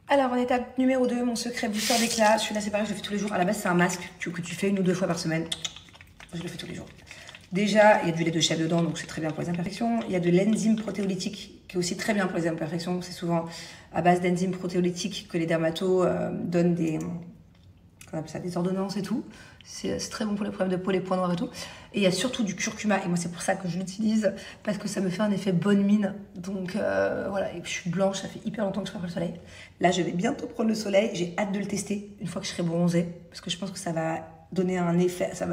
Alors, en étape numéro 2, mon secret booster d'éclat. Celui-là, c'est pareil, je le fais tous les jours. À la base, c'est un masque que tu fais 1 ou 2 fois par semaine. Je le fais tous les jours. Déjà, il y a du lait de chèvre dedans, donc c'est très bien pour les imperfections. Il y a de l'enzyme protéolytique, qui est aussi très bien pour les imperfections. C'est souvent à base d'enzymes protéolytiques que les dermatos donnent des ordonnances et tout. C'est très bon pour les problèmes de peau, les points noirs et tout. Et il y a surtout du curcuma. Et moi, c'est pour ça que je l'utilise, parce que ça me fait un effet bonne mine. Donc voilà, et puis je suis blanche, ça fait hyper longtemps que je prends pas le soleil. Là, je vais bientôt prendre le soleil. J'ai hâte de le tester une fois que je serai bronzée, parce que je pense que ça va donner un effet, ça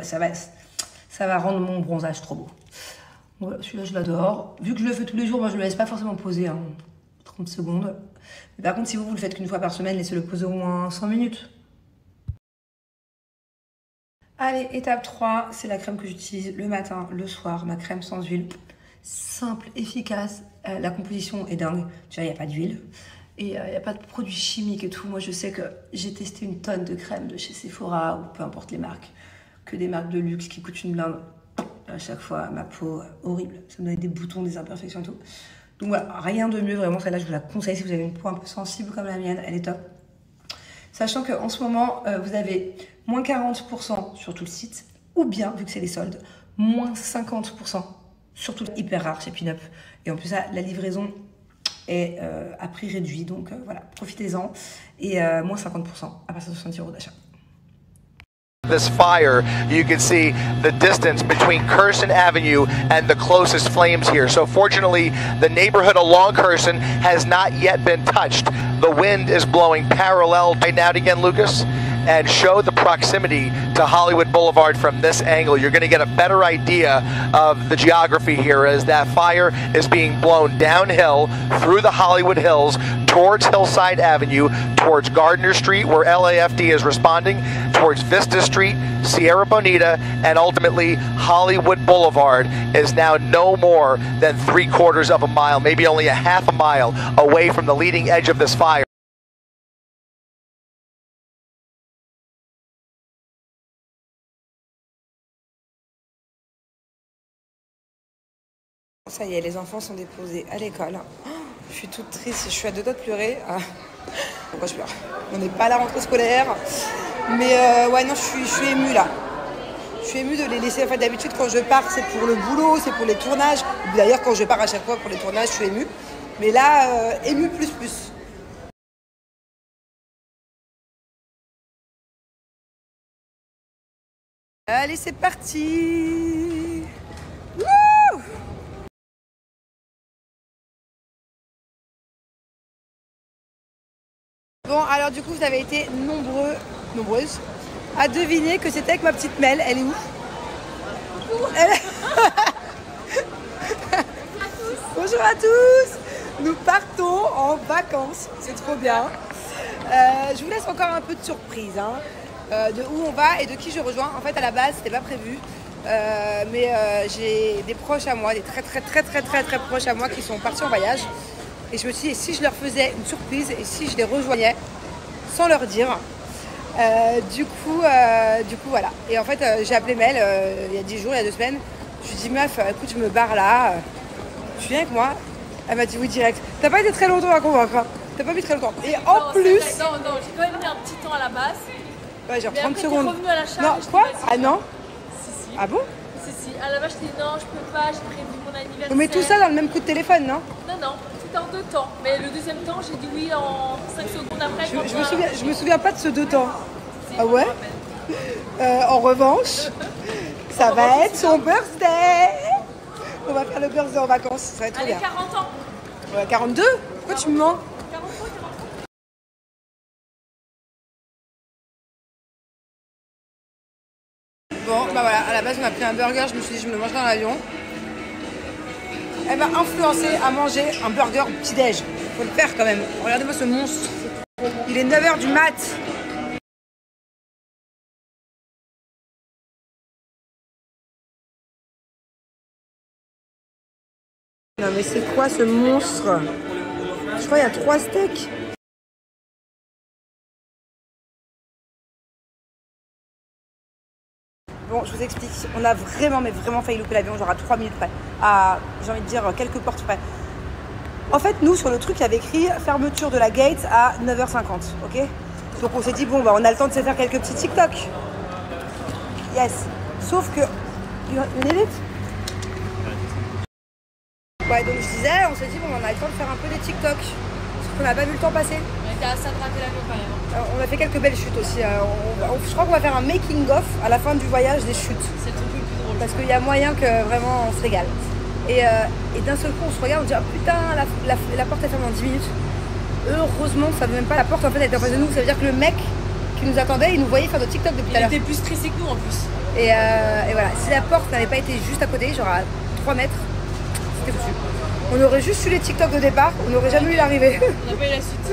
va rendre mon bronzage trop beau. Voilà, celui-là, je l'adore. Vu que je le fais tous les jours, moi, je le laisse pas forcément poser, 30 secondes. Mais par contre, si vous le faites qu'une fois par semaine, laissez-le poser au moins 100 minutes. Allez, étape 3, c'est la crème que j'utilise le matin, le soir, ma crème sans huile. Simple, efficace, la composition est dingue. Tu vois, il n'y a pas d'huile et il n'y a pas de produits chimiques et tout. Moi, je sais que j'ai testé une tonne de crèmes de chez Sephora ou peu importe les marques, que des marques de luxe qui coûtent une blinde. À chaque fois, ma peau, horrible. Ça me donne des boutons, des imperfections et tout. Donc voilà, rien de mieux, vraiment. Celle-là, je vous la conseille si vous avez une peau un peu sensible comme la mienne, elle est top. Sachant qu'en ce moment, vous avez moins 40% sur tout le site, ou bien, vu que c'est les soldes, moins 50% sur tout le hyper rare chez Pinup. Et en plus, la livraison est à prix réduit, donc voilà, profitez-en. Et moins 50% à partir de 60 € d'achat. This fire, you can see the distance between Curson Avenue and the closest flames here. So fortunately, the neighborhood along Curson has not yet been touched. The wind is blowing parallel right now again, Lucas, and show the proximity to Hollywood Boulevard from this angle. You're going to get a better idea of the geography here as that fire is being blown downhill through the Hollywood Hills towards Hillside Avenue, towards Gardner Street where LAFD is responding, towards Vista Street, Sierra Bonita, and ultimately Hollywood Boulevard is now no more than 3/4 of a mile, maybe only a half a mile away from the leading edge of this fire. Ça y est, les enfants sont déposés à l'école. Oh, je suis toute triste, je suis à 2 doigts de pleurer. Pourquoi je pleure? On n'est pas à la rentrée scolaire. Mais ouais, non, je suis émue là. Je suis émue de les laisser. En fait, d'habitude, quand je pars, c'est pour le boulot, c'est pour les tournages. D'ailleurs, quand je pars à chaque fois pour les tournages, je suis émue. Mais là, émue plus. Allez, c'est parti! Wouh! Bon, alors du coup, vous avez été nombreuses, à deviner que c'était avec ma petite Mel. Elle est où? Bonjour à tous! Nous partons en vacances, c'est trop bien. Je vous laisse encore un peu de surprise, de où on va et de qui je rejoins. En fait, à la base, c'était pas prévu, mais j'ai des proches à moi, des très proches à moi qui sont partis en voyage. Et je me suis dit, et si je leur faisais une surprise, et si je les rejoignais sans leur dire. Du coup, voilà. Et en fait, j'ai appelé Mel il y a 10 jours, il y a 2 semaines. Je lui ai dit, meuf, écoute, je me barre là. Tu viens avec moi? Elle m'a dit oui direct. T'as pas été très longtemps à convaincre, hein. T'as pas mis très longtemps. Et en plus... Non, j'ai quand même mis un petit temps à la base. Ouais, genre mais 30 après, secondes. Revenu à la charge, non, quoi? Ah non? Si. Ah bon? Si. À la base, je t'ai dit non, je peux pas, j'ai prévu mon anniversaire. On met tout ça dans le même coup de téléphone, non? Non, c'était en 2 temps. Mais le deuxième temps, j'ai dit oui en 5 secondes après. Je me souviens pas de ce 2 temps. Si, ah ouais? En revanche, ça va être son birthday. On va faire le birthday en vacances, ça va être trop bien. 40 ans. Ouais, 42? Pourquoi tu me mens? 43. Bon, bah voilà, à la base on a pris un burger, je me suis dit je me le mangerai dans l'avion. Elle m'a influencé à manger un burger au petit-déj. Faut le faire quand même. Regardez-moi ce monstre. Il est 9 h du mat. Non mais c'est quoi ce monstre? Je crois qu'il y a 3 steaks. Bon, je vous explique. On a vraiment, mais vraiment failli louper l'avion, genre à 3 minutes près. À, j'ai envie de dire, quelques portes près. En fait, nous, sur le truc, il y avait écrit fermeture de la gate à 9h50, ok? Donc on s'est dit, bon, bah, on a le temps de se faire quelques petits TikTok. Yes. Sauf que... You need it? Ouais, donc je disais, on s'est dit, bon, on a le temps de faire un peu des TikTok. Sauf qu'on n'a pas vu le temps passer. On était à ça de rater l'avion quand même. Alors, on a fait quelques belles chutes aussi. Je crois qu'on va faire un making-of à la fin du voyage des chutes. C'est le truc le plus drôle. Parce qu'il y a moyen que vraiment on se régale. Et d'un seul coup, on se regarde, on dit, ah putain, la porte est fermée en 10 minutes. Heureusement, ça veut même pas, la porte en fait elle était en face de nous. Ça veut dire que le mec qui nous attendait, il nous voyait faire de TikTok depuis tout à l'heure. Il était plus stressé que nous en plus. Et voilà, si la porte n'avait pas été juste à côté, genre à 3 mètres, c'était foutu. On aurait juste su les TikTok au départ, on n'aurait jamais eu l'arrivée. On n'a pas eu la suite.